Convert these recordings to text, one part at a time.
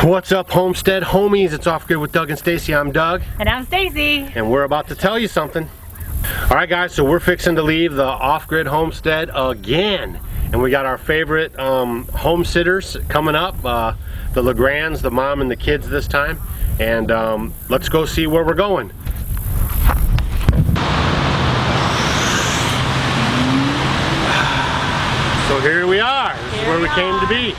What's up, Homestead homies? It's Off Grid with Doug and Stacy. I'm Doug. And I'm Stacy. And we're about to tell you something. All right, guys, so we're fixing to leave the Off Grid homestead again. And we got our favorite home sitters coming up, the Legrands, the mom and the kids this time. And let's go see where we're going. So here we are. This is where we came to be.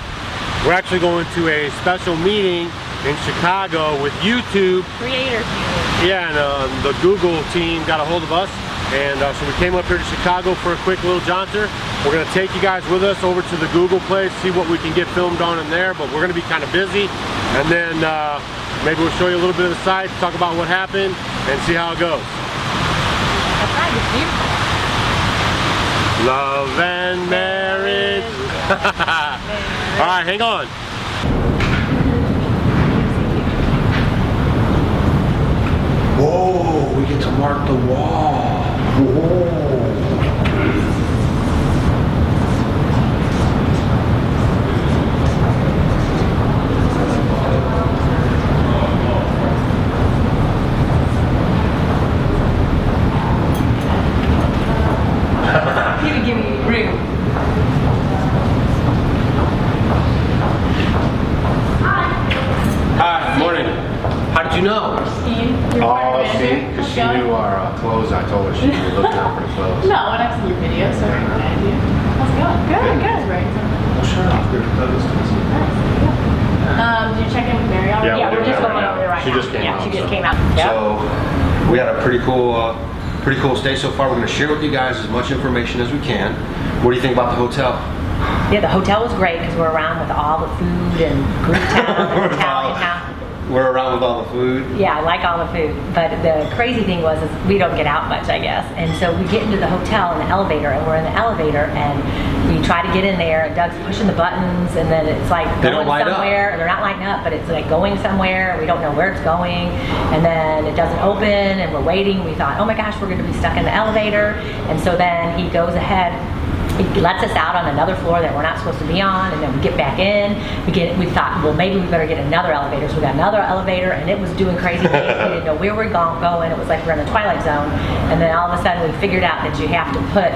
We're actually going to a special meeting in Chicago with YouTube Creators. Yeah, and the Google team got a hold of us, and so we came up here to Chicago for a quick little jaunter. We're going to take you guys with us over to the Google place, see what we can get filmed on in there, but we're going to be kind of busy, and then maybe we'll show you a little bit of the site, talk about what happened, and see how it goes. That's right, it's beautiful. Love and marriage. All right, hang on. Whoa, we get to mark the wall. Whoa. He would give me room. Hi, morning. How did you know? Oh, see, because she knew our clothes. I told her she was looking out for the clothes. No, and I've seen your video, so I have an idea. How's it going? Good, good. Right. Well, sure, I'll give her those. Did you check in with Mary already? Yeah, We're just going right over there right She now. just came yeah, out. she just so. came out. Yep. So we had a pretty cool stay so far. We're going to share with you guys as much information as we can. What do you think about the hotel? Yeah, the hotel was great because we're around with all the food and Greek town and Italian town. We're around with all the food. Yeah, I like all the food, but the crazy thing was is we don't get out much, I guess. And so we get into the hotel in the elevator, and we're in the elevator, and we try to get in there, and Doug's pushing the buttons, and then it's like They going don't light up. somewhere. They're not lighting up, but it's like going somewhere, and we don't know where it's going, and then it doesn't open, and we're waiting. We thought, oh my gosh, we're going to be stuck in the elevator, and so then he goes ahead. He lets us out on another floor that we're not supposed to be on, and then we get back in. We thought, well, maybe we better get another elevator. So we got another elevator, and it was doing crazy things. We didn't know where we were going. It was like we're in the Twilight Zone. And then all of a sudden, we figured out that you have to put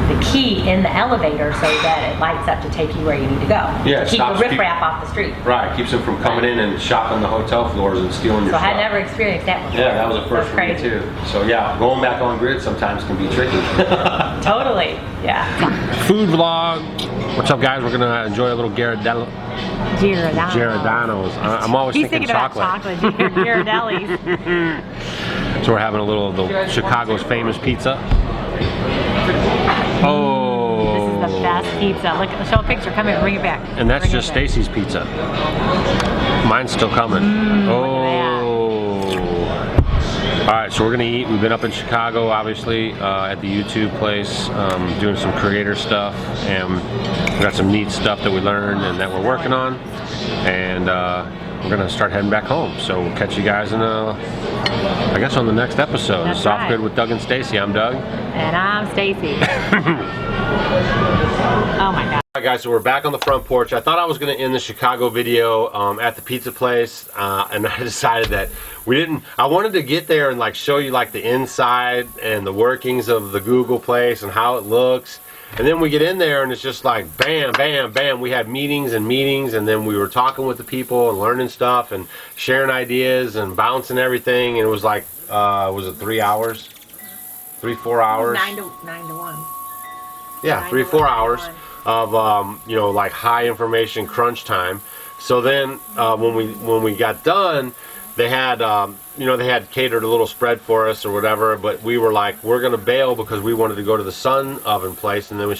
the key in the elevator so that it lights up to take you where you need to go. Yeah, to keep the riffraff off the street. Right, keeps them from coming in and shopping the hotel floors and stealing your So stuff. I had never experienced that before. Yeah, that was a first for me crazy. too. So yeah, going back on grid sometimes can be tricky. Totally, yeah. Food vlog. What's up, guys? We're gonna enjoy a little Giardano's. I'm always He's thinking about chocolate. Ghirardelli's. So we're having a little of the Chicago's famous pizza. Oh. This is the best pizza. Look, show a picture. Come here, bring it back. And that's Bring just it back. Stacy's pizza. Mine's still coming. Oh. All right, so we're gonna eat. We've been up in Chicago, obviously, at the YouTube place, doing some creator stuff, and we got some neat stuff that we learned and that we're working on, and we're gonna start heading back home. So we'll catch you guys in I guess on the next episode. That's It's Off right. Grid with Doug and Stacy. I'm Doug. And I'm Stacy. Oh my God. Alright guys, so we're back on the front porch. I thought I was going to end the Chicago video at the pizza place, and I decided that I wanted to get there and like show you like the inside and the workings of the Google place and how it looks. And then we get in there and it's just like bam, bam, bam. We had meetings and meetings, and then we were talking with the people and learning stuff and sharing ideas and bouncing everything. And it was like, was it 3 hours? 3-4 hours? 9 to 1. Yeah, 3-4 hours of you know, like high information crunch time. So then when we got done, they had you know, they had catered a little spread for us or whatever, but we were like, we're gonna bail because we wanted to go to the Sun Oven place, and then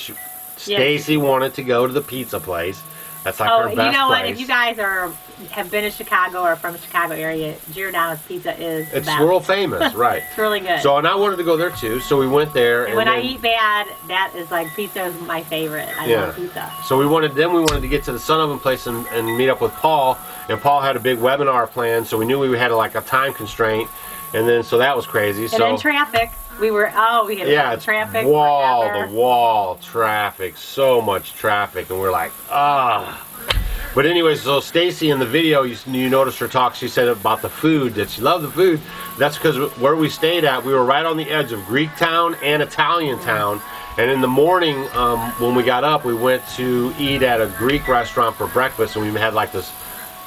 Stacy wanted to go to the pizza place. That's like her best place. You know what? If you guys have been to Chicago or from the Chicago area, Giordano's Pizza is the It's best. world famous, right? It's really good. So, and I wanted to go there too, so we went there. And when I eat bad, that is like, pizza is my favorite. I love pizza. So we wanted to get to the Sun Oven place and meet up with Paul, and Paul had a big webinar plan, so we knew we had like a time constraint, and then so that was crazy. And then traffic. We had it's traffic. wall forever. to wall traffic, so much traffic, and we're like, ah. But anyways, so Stacy in the video, you noticed her talk, she said about the food, that she loved the food. That's because where we stayed at, we were right on the edge of Greek town and Italian town. And in the morning, when we got up, we went to eat at a Greek restaurant for breakfast, and we had like this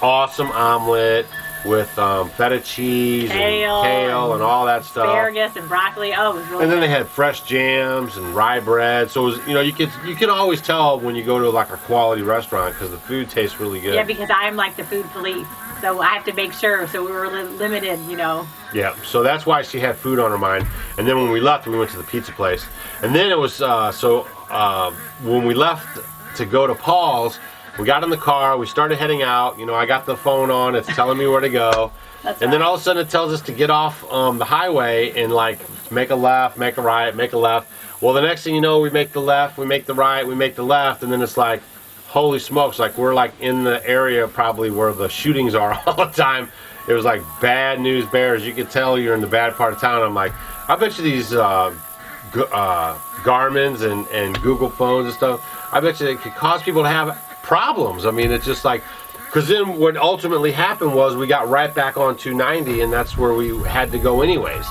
awesome omelet with feta cheese and kale and all that stuff. Asparagus and broccoli. Oh, it was really And then good. they had fresh jams and rye bread. So it was, you can always tell when you go to like a quality restaurant because the food tastes really good. Yeah, because I'm like the food police, so I have to make sure. So we were limited, Yeah, so that's why she had food on her mind. And then when we left, we went to the pizza place. And then it was, when we left to go to Paul's, we got in the car, we started heading out. I got the phone on, it's telling me where to go. And then all of a sudden it tells us to get off the highway and like make a left, make a right, make a left. Well, the next thing you know, we make the left, we make the right, we make the left, and then it's like, holy smokes, like we're like in the area probably where the shootings are all the time. It was like bad news bears. You could tell you're in the bad part of town. I'm like, I bet you these Garmin's and Google phones and stuff, I bet you it could cause people to have problems. I mean, it's just like, because then what ultimately happened was we got right back on 290, and that's where we had to go anyways.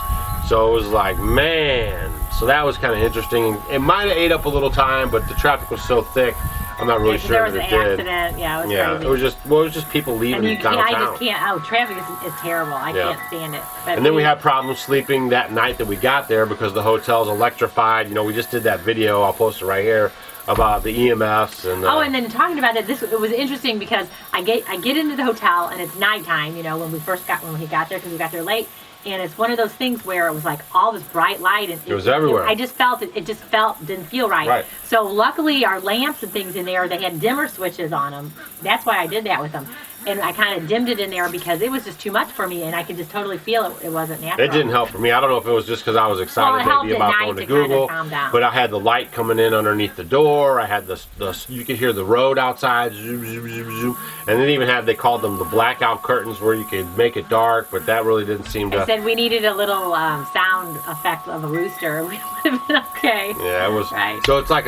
So it was like, man. So that was kind of interesting. It might have ate up a little time, but the traffic was so thick, I'm not really sure there was that an it did. accident. Yeah, it was crazy. It was just people leaving And downtown. I just can't. Oh, traffic is terrible. I can't stand it. But And then we had problems sleeping that night that we got there because the hotel's electrified. We just did that video. I'll post it right here about the EMFs and. And then talking about that, it was interesting because I get into the hotel and it's nighttime. When we got there because we got there late. And it's one of those things where it was like all this bright light and it was everywhere. I just felt it. It just didn't feel right. Right. So luckily our lamps and things in there, they had dimmer switches on them. That's why I did that with them. And I kind of dimmed it in there because it was just too much for me, and I could just totally feel it wasn't natural. It didn't help for me. I don't know if it was just because I was excited maybe about going to Google, but I had the light coming in underneath the door. I had the you could hear the road outside, zoom, zoom, zoom, zoom. And then they called them the blackout curtains where you could make it dark, but that really didn't seem to. I said we needed a little sound effect of a rooster. We would have been okay. Yeah, it was. Right. So it's like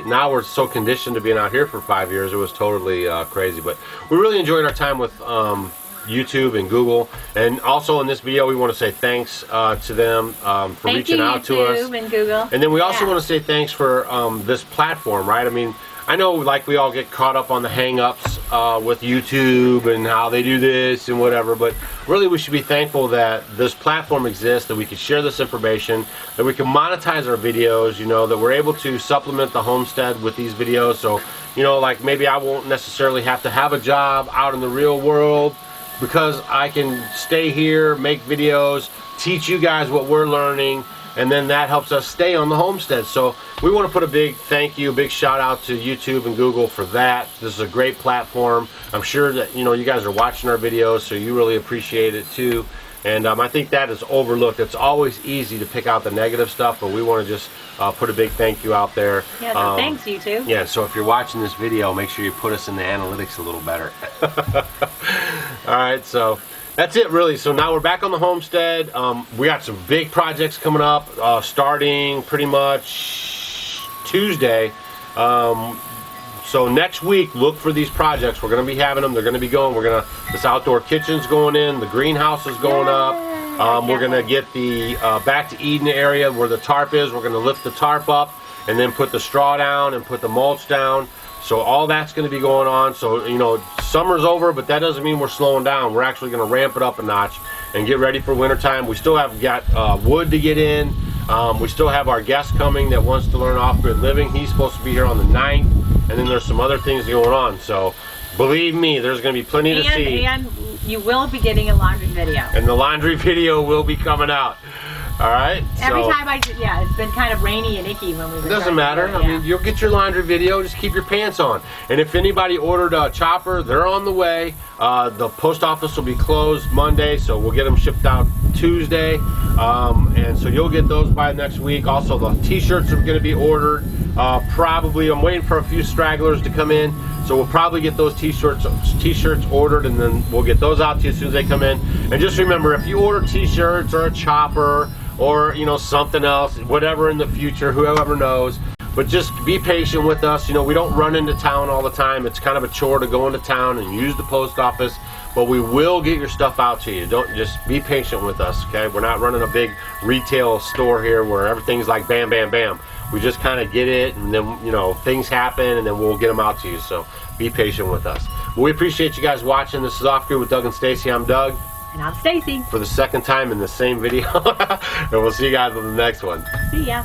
now we're so conditioned to being out here for 5 years. It was totally crazy, but we really enjoyed our time with YouTube and Google. And also in this video, we want to say thanks to them for reaching out to us. YouTube and Google. And then we also want to say thanks for this platform, right? I mean, I know like we all get caught up on the hang-ups with YouTube and how they do this and whatever, but really we should be thankful that this platform exists, that we can share this information, that we can monetize our videos, that we're able to supplement the homestead with these videos. So, like maybe I won't necessarily have to have a job out in the real world because I can stay here, make videos, teach you guys what we're learning, and then that helps us stay on the homestead. So we want to put a big thank you, big shout out to YouTube and Google for that. This is a great platform. I'm sure that you guys are watching our videos, so you really appreciate it too. And I think that is overlooked. It's always easy to pick out the negative stuff, but we want to just put a big thank you out there. Yeah, so thanks, YouTube. Yeah, so if you're watching this video, make sure you put us in the analytics a little better. All right, so that's it really. So now we're back on the homestead. We got some big projects coming up, starting pretty much Tuesday. So next week, look for these projects. We're going to be having them. They're going to be going. This outdoor kitchen's going in. The greenhouse is going up. We're going to get the back to Eden area where the tarp is. We're going to lift the tarp up and then put the straw down and put the mulch down. So all that's going to be going on. So, summer's over, but that doesn't mean we're slowing down. We're actually going to ramp it up a notch and get ready for wintertime. We still have got wood to get in. We still have our guest coming that wants to learn off-grid living. He's supposed to be here on the 9th. And then there's some other things going on. So believe me, there's going to be plenty to see. And you will be getting a laundry video. And the laundry video will be coming out. All right. Every time it's been kind of rainy and icky when we were. It doesn't matter. I mean, you'll get your laundry video. Just keep your pants on. And if anybody ordered a chopper, they're on the way. The post office will be closed Monday, so we'll get them shipped out Tuesday. And so you'll get those by next week. Also, the t-shirts are going to be ordered. Probably, I'm waiting for a few stragglers to come in. So we'll probably get those t-shirts ordered, and then we'll get those out to you as soon as they come in. And just remember, if you order t-shirts or a chopper or you know, something else, whatever in the future, whoever knows. But just be patient with us. You know, we don't run into town all the time. It's kind of a chore to go into town and use the post office, but we will get your stuff out to you. Don't, just be patient with us, okay? We're not running a big retail store here where everything's like bam, bam, bam. We just kind of get it, and then, you know, things happen, and then we'll get them out to you. So be patient with us. But we appreciate you guys watching. This is Off Grid with Doug and Stacy. I'm Doug. And I'm Stacy. For the second time in the same video. And we'll see you guys on the next one. See ya.